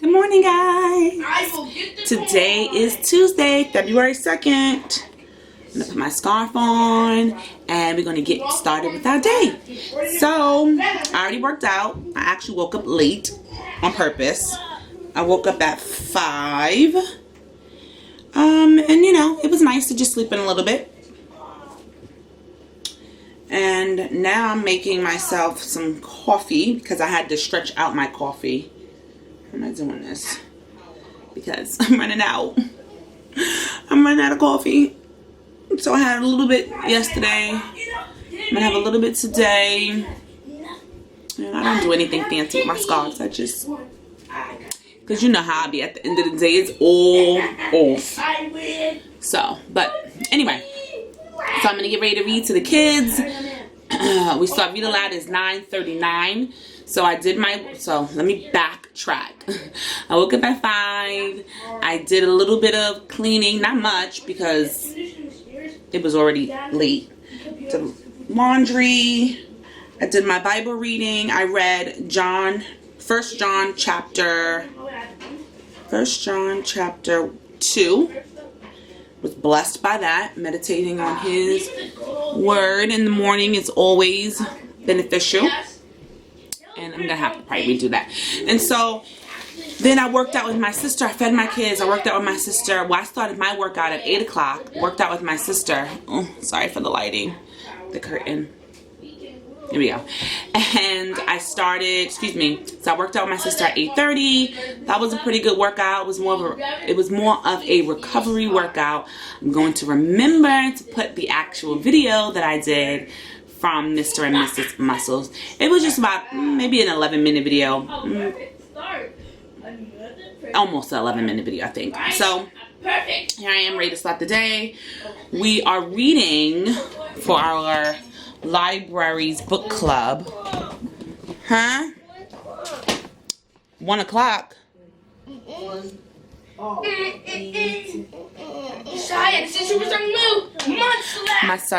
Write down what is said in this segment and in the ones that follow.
Good morning, guys. Today is Tuesday, February 2nd. I'm going to put my scarf on and we're going to get started with our day. So, I already worked out. I actually woke up late on purpose. I woke up at 5. And you know, it was nice to just sleep in a little bit. And now I'm making myself some coffee because I had to stretch out my coffee. Why am I doing this? Because I'm running out. I'm running out of coffee. So I had a little bit yesterday. I'm gonna have a little bit today. And I don't do anything fancy with my scarves. I just, because you know how I be at the end of the day, it's all off. So, but anyway. So I'm gonna get ready to read to the kids. We start read aloud is 9:39. So I did so let me backtrack. I woke up at 5. I did a little bit of cleaning, not much because it was already late. Did laundry. I did my Bible reading. I read First John chapter 2. Was blessed by that. Meditating on his word in the morning is always beneficial. And I'm gonna have to probably redo that. And so then I worked out with my sister. I fed my kids. I worked out with my sister. Well, I started my workout at 8 o'clock. Worked out with my sister. Oh, sorry for the lighting. The curtain. Here we go. And I started, so I worked out with my sister at 8:30. That was a pretty good workout. It was more of a recovery workout. I'm going to remember to put the actual video that I did from Mr. and Mrs. Muscles. It was just about maybe an 11-minute video. Almost an 11-minute video, I think. So here I am ready to start the day. We are reading for our library's book club. Huh? 1 o'clock.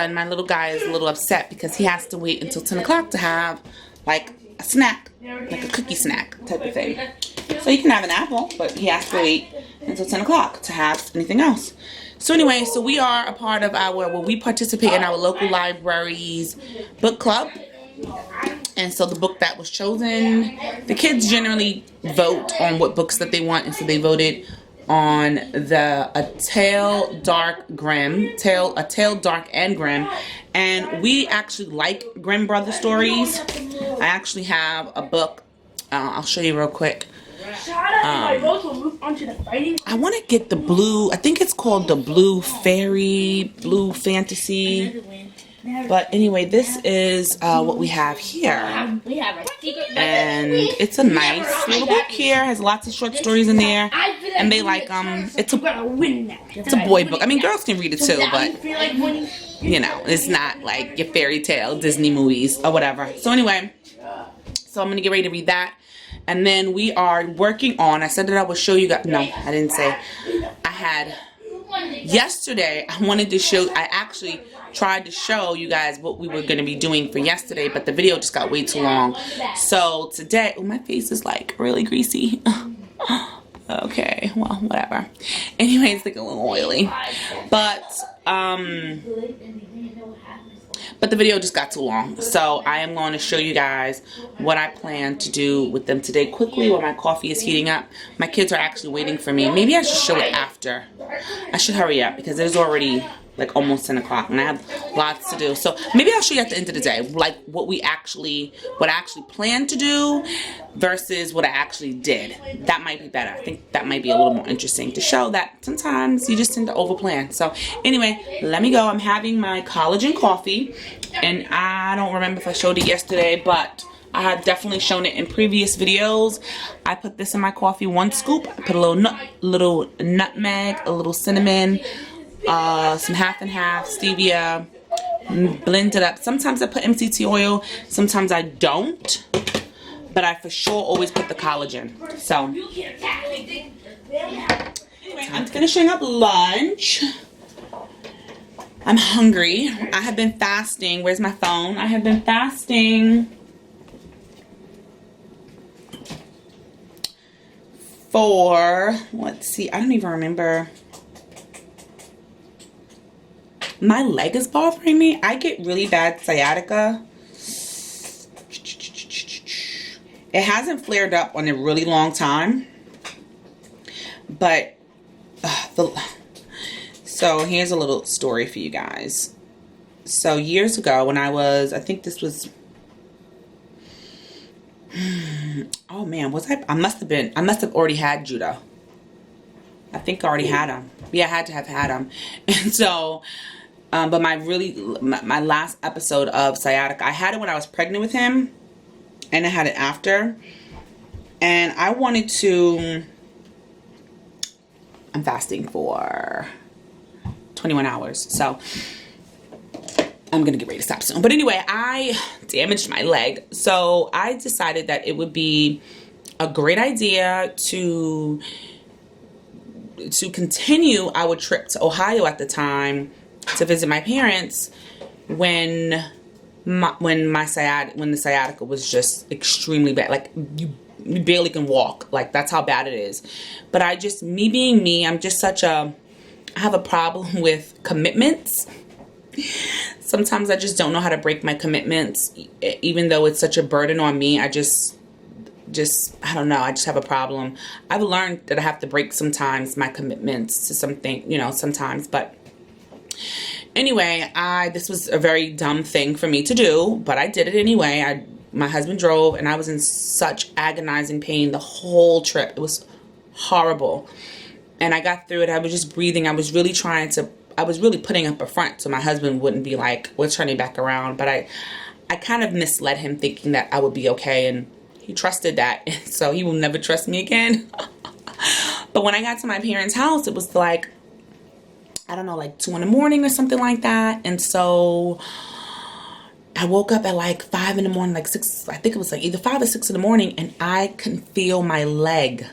My little guy is a little upset because he has to wait until 10 o'clock to have like a snack, like a cookie snack type of thing. So he can have an apple, but he has to wait until 10 o'clock to have anything else. So anyway, so we are a part of we participate in our local library's book club. And so the book that was chosen, the kids generally vote on what books that they want. And so they voted on A Tale Dark and Grim. And we actually like Grimm Brother stories. I actually have a book. I'll show you real quick. I want to get the blue. I think it's called the Blue Fairy, Blue Fantasy. But anyway, this is what we have here. And it's a nice little book here. Has lots of short stories in there. And they like it's a boy book. I mean, girls can read it too, but you know, it's not like your fairy tale Disney movies or whatever. So anyway, so I'm gonna get ready to read that. And then we are working on, I said that I would show you guys, no, I didn't say. Yesterday, I actually tried to show you guys what we were going to be doing for yesterday, but the video just got way too long. So today, my face is like really greasy. Okay, well, whatever. Anyway, it's like a little oily. But the video just got too long. So I am going to show you guys what I plan to do with them today quickly while my coffee is heating up. My kids are actually waiting for me. Maybe I should show it after. I should hurry up because it's already like almost 10 o'clock and I have lots to do. So maybe I'll show you at the end of the day, like what I actually planned to do versus what I actually did. That might be better. I think that might be a little more interesting to show that sometimes you just tend to overplan. So anyway, let me go. I'm having my collagen coffee and I don't remember if I showed it yesterday, but I have definitely shown it in previous videos. I put this in my coffee, 1 scoop. I put a little nutmeg, a little cinnamon, some half and half stevia, blend it up. Sometimes I put MCT oil, sometimes I don't, but I for sure always put the collagen. So anyway, I'm finishing up lunch. I'm hungry. I have been fasting. Where's my phone? I have been fasting for, let's see, I don't even remember. My leg is bothering me. I get really bad sciatica. It hasn't flared up in a really long time. But, so here's a little story for you guys. So years ago when I was, I think this was, oh man, I must have already had judo. I think I already had them. Yeah, I had to have had them. And so, but my last episode of sciatica, I had it when I was pregnant with him, and I had it after. And I wanted to, I'm fasting for 21 hours. So I'm going to get ready to stop soon. But anyway, I damaged my leg. So I decided that it would be a great idea to continue our trip to Ohio at the time to visit my parents when the sciatica was just extremely bad. Like you barely can walk. Like that's how bad it is. But me being me, I have a problem with commitments. Sometimes I just don't know how to break my commitments, even though it's such a burden on me. I don't know. I just have a problem. I've learned that I have to break sometimes my commitments to something, sometimes. But anyway, this was a very dumb thing for me to do, but I did it anyway. My husband drove, and I was in such agonizing pain the whole trip. It was horrible. And I got through it. I was just breathing. I was really putting up a front so my husband wouldn't be like, we're turning back around. But I kind of misled him thinking that I would be okay, and he trusted that. So he will never trust me again. But when I got to my parents' house, it was like, I don't know, like 2 in the morning or something like that. And so I woke up at like 5 in the morning, like 6, I think it was like either 5 or 6 in the morning, and I can feel my leg.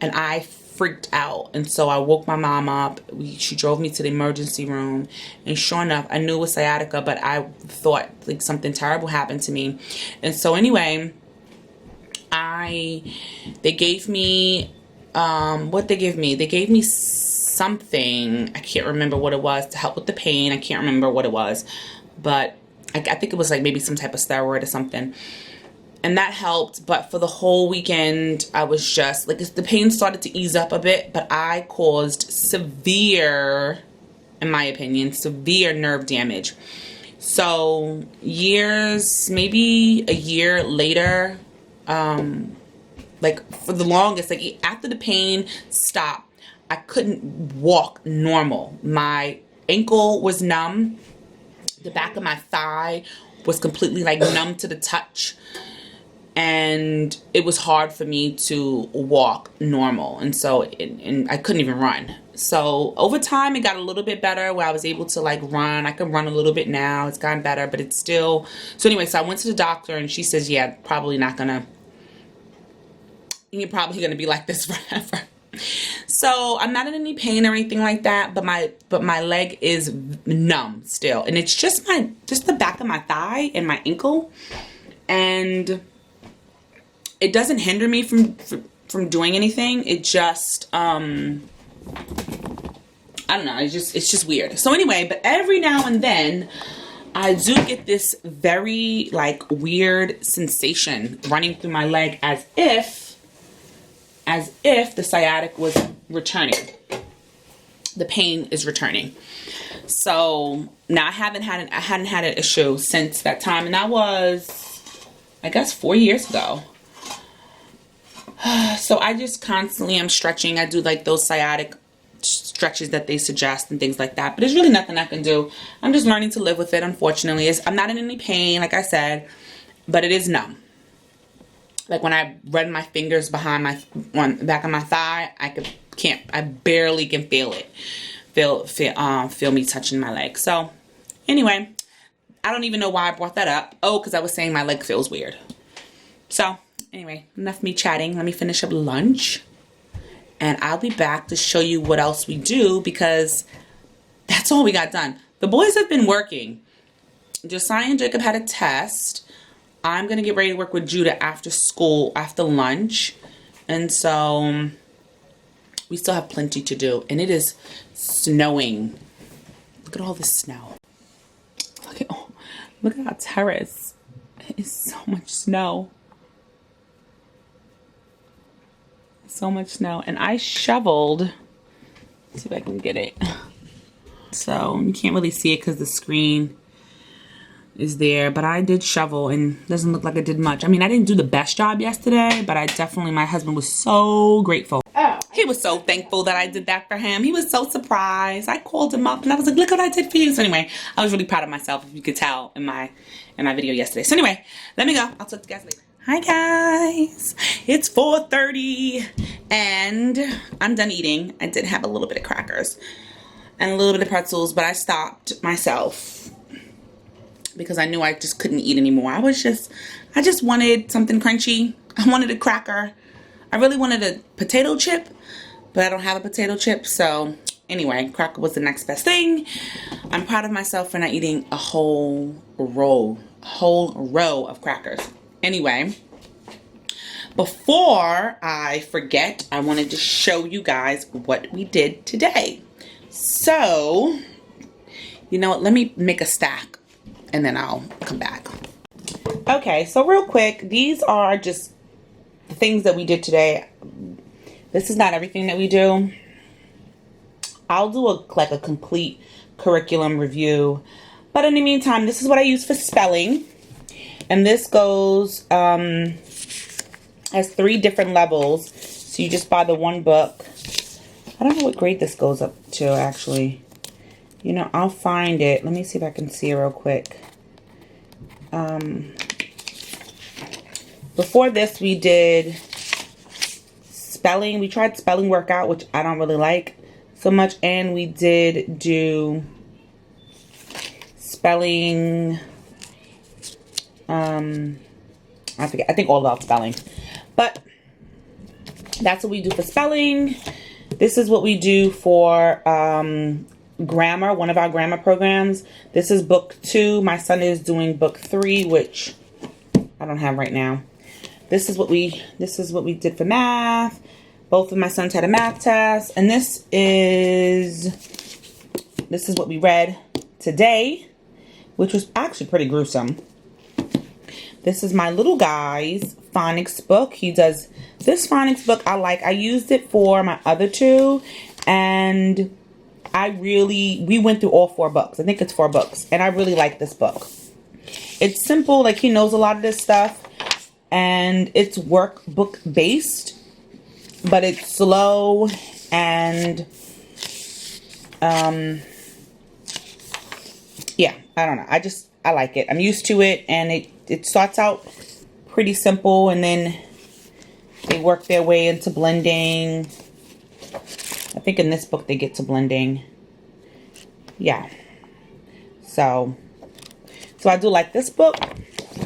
And I freaked out. And so I woke my mom up. She drove me to the emergency room. And sure enough, I knew it was sciatica, but I thought like something terrible happened to me. And so anyway, they gave me, what they gave me? They gave me something. I can't remember what it was to help with the pain. I can't remember what it was. But I think it was like maybe some type of steroid or something. And that helped, but for the whole weekend, I was just, like, the pain started to ease up a bit, but I caused severe, in my opinion, severe nerve damage. So, maybe a year later, like, for the longest, like, after the pain stopped, I couldn't walk normal. My ankle was numb. The back of my thigh was completely, like, numb to the touch. And it was hard for me to walk normal. And so, and I couldn't even run. So over time, it got a little bit better where I was able to like run. I can run a little bit now. It's gotten better, but it's still. So anyway, so I went to the doctor and she says, yeah, you're probably going to be like this forever. So I'm not in any pain or anything like that, but my leg is numb still. And it's just the back of my thigh and my ankle. And it doesn't hinder me from doing anything. It just, I don't know. It's just weird. So anyway, but every now and then I do get this very like weird sensation running through my leg as if the sciatic was returning. The pain is returning. So now I hadn't had an issue since that time. And that was, I guess, 4 years ago. So I just constantly am stretching. I do like those sciatic stretches that they suggest and things like that. But there's really nothing I can do. I'm just learning to live with it, unfortunately. I'm not in any pain, like I said, but it is numb. Like when I run my fingers on the back of my thigh, I barely can feel it. Feel me touching my leg. So anyway, I don't even know why I brought that up. Oh, because I was saying my leg feels weird. So anyway, enough me chatting. Let me finish up lunch. And I'll be back to show you what else we do because that's all we got done. The boys have been working. Josiah and Jacob had a test. I'm going to get ready to work with Judah after school, after lunch. And so we still have plenty to do. And it is snowing. Look at all the snow. Look at our terrace. It is so much snow. So much snow. And I shoveled. Let's see if I can get it. So you can't really see it because the screen is there, but I did shovel and it doesn't look like I did much. I mean, I didn't do the best job yesterday, but my husband was so grateful. He was so thankful that I did that for him. He was so surprised. I called him up and I was like, look what I did for you. So anyway, I was really proud of myself, if you could tell in my video yesterday. So anyway, let me go. I'll talk to you guys later. Hi guys, it's 4:30 and I'm done eating. I did have a little bit of crackers and a little bit of pretzels, but I stopped myself because I knew I just couldn't eat anymore. I just wanted something crunchy. I wanted a cracker. I really wanted a potato chip, but I don't have a potato chip. So anyway, cracker was the next best thing. I'm proud of myself for not eating a whole row of crackers. Anyway, before I forget, I wanted to show you guys what we did today. So, you know what? Let me make a stack and then I'll come back. Okay, so real quick, these are just the things that we did today. This is not everything that we do. I'll do a complete curriculum review. But in the meantime, this is what I use for spelling. And this goes, has 3 different levels. So you just buy the one book. I don't know what grade this goes up to, actually. You know, I'll find it. Let me see if I can see it real quick. Before this, we did spelling. We tried spelling workout, which I don't really like so much. And we did do spelling... I forget. I think all about spelling. But that's what we do for spelling. This is what we do for grammar, one of our grammar programs. This is book 2. My son is doing book 3, which I don't have right now. This is what we did for math. Both of my sons had a math test. And this is what we read today, which was actually pretty gruesome. This is my little guy's phonics book. He does this phonics book I like. I used it for my other 2, and we went through all 4 books. I think it's 4 books, and I really like this book. It's simple, like he knows a lot of this stuff, and it's workbook based, but it's slow, and yeah, I don't know. I like it. I'm used to it, and it starts out pretty simple, and then they work their way into blending. I think in this book they get to blending. Yeah. So I do like this book.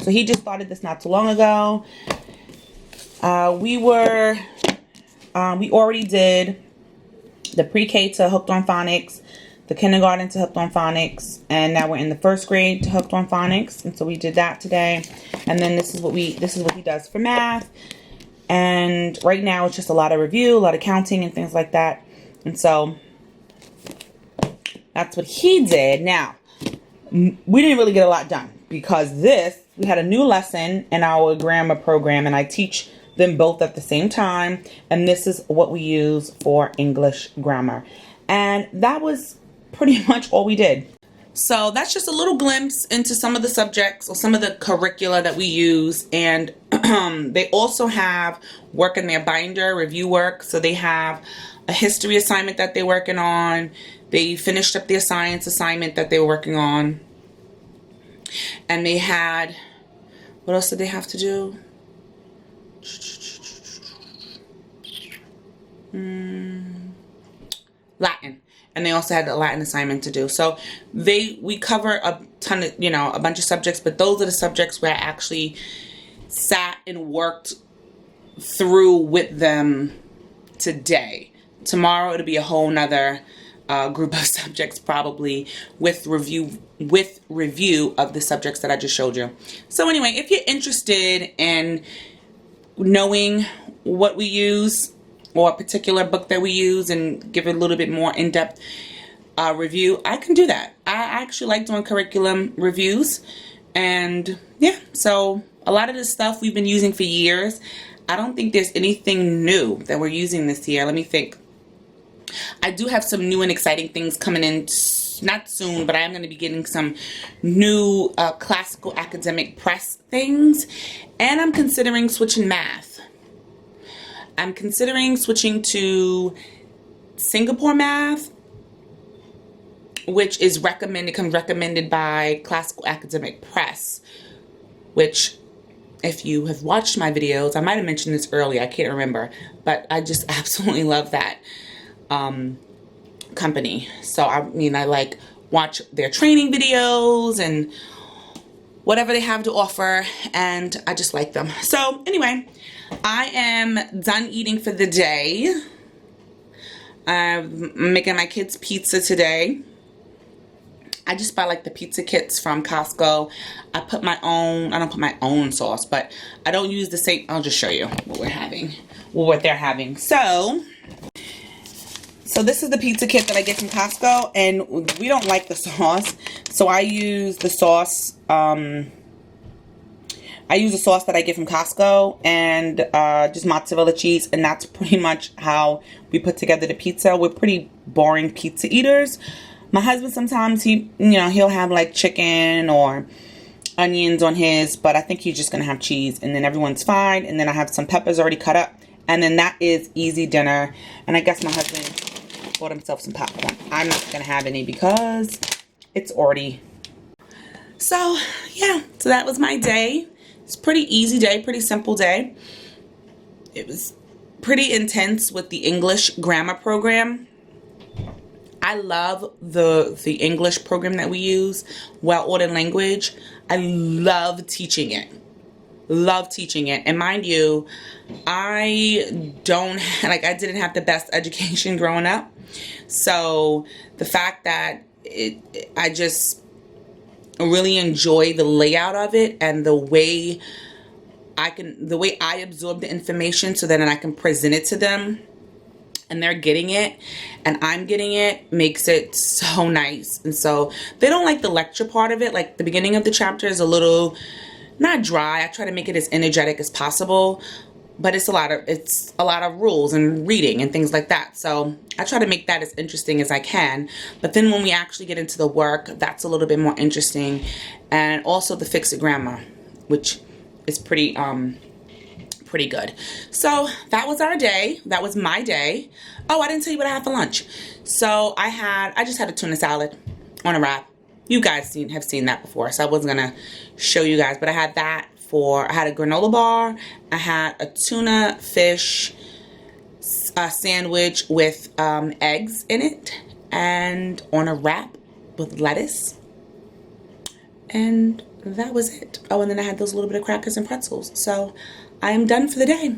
So he just started this not too long ago. We already did the pre-K to Hooked on Phonics, the kindergarten to Hooked on Phonics, and now we're in the 1st grade to Hooked on Phonics, and so we did that today. And then this is what he does for math. And right now it's just a lot of review, a lot of counting and things like that. And so that's what he did. Now, we didn't really get a lot done because we had a new lesson in our grammar program, and I teach them both at the same time. And this is what we use for English grammar. And that was pretty much all we did. So that's just a little glimpse into some of the subjects or some of the curricula that we use. And they also have work in their binder, review work. So they have a history assignment that they're working on. They finished up their science assignment that they were working on. And they had, what else did they have to do? Latin. And they also had a Latin assignment to do. So we cover a ton of, a bunch of subjects, but those are the subjects where I actually sat and worked through with them today. Tomorrow it'll be a whole nother group of subjects, probably with review of the subjects that I just showed you. So anyway, if you're interested in knowing what we use or a particular book that we use and give it a little bit more in-depth review, I can do that. I actually like doing curriculum reviews. And yeah, so a lot of this stuff we've been using for years. I don't think there's anything new that we're using this year. Let me think. I do have some new and exciting things coming in, not soon, but I am going to be getting some new classical academic press things. And I'm considering switching math. I'm considering switching to Singapore math, which is recommended by Classical Academic Press, which, if you have watched my videos, I might have mentioned this earlier, I can't remember, but I just absolutely love that company. So I mean, I like watch their training videos and whatever they have to offer, and I just like them. So anyway, I am done eating for the day. I'm making my kids pizza today. I just buy like the pizza kits from Costco. I don't put my own sauce, but I don't use the same. I'll just show you what we're having, what they're having. So this is the pizza kit that I get from Costco, and we don't like the sauce, so I use the sauce. I use the sauce that I get from Costco and just mozzarella cheese, and that's pretty much how we put together the pizza. We're pretty boring pizza eaters. My husband, sometimes he'll have like chicken or onions on his, but I think he's just gonna have cheese, and then everyone's fine. And then I have some peppers already cut up, and then that is easy dinner. And I guess my husband bought himself some popcorn. I'm not gonna have any because it's already. So yeah, so that was my day. It's a pretty easy day, pretty simple day. It was pretty intense with the English grammar program. I love the English program that we use, Well Ordered Language. I love teaching it. Love teaching it. And mind you, I didn't have the best education growing up. So the fact that I just really enjoy the layout of it and the way I absorb the information so that I can present it to them, and they're getting it and I'm getting it, makes it so nice. And so they don't like the lecture part of it. Like the beginning of the chapter is a little not dry. I try to make it as energetic as possible, but it's a lot of rules and reading and things like that. So I try to make that as interesting as I can. But then when we actually get into the work, that's a little bit more interesting. And also the fixed grammar, which is pretty good. So that was our day. That was my day. Oh, I didn't tell you what I had for lunch. So I just had a tuna salad on a wrap. You guys have seen that before, so I wasn't gonna show you guys, but I had that I had a granola bar. I had a tuna fish sandwich with eggs in it and on a wrap with lettuce. And that was it. Oh, and then I had those little bit of crackers and pretzels. So I am done for the day.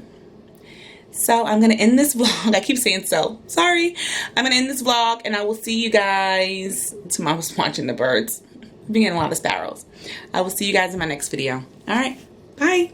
So I'm going to end this vlog. I keep saying so. Sorry. I'm going to end this vlog, and I will see you guys tomorrow. I was watching the birds. I've been getting a lot of sparrows. I will see you guys in my next video. All right. Bye.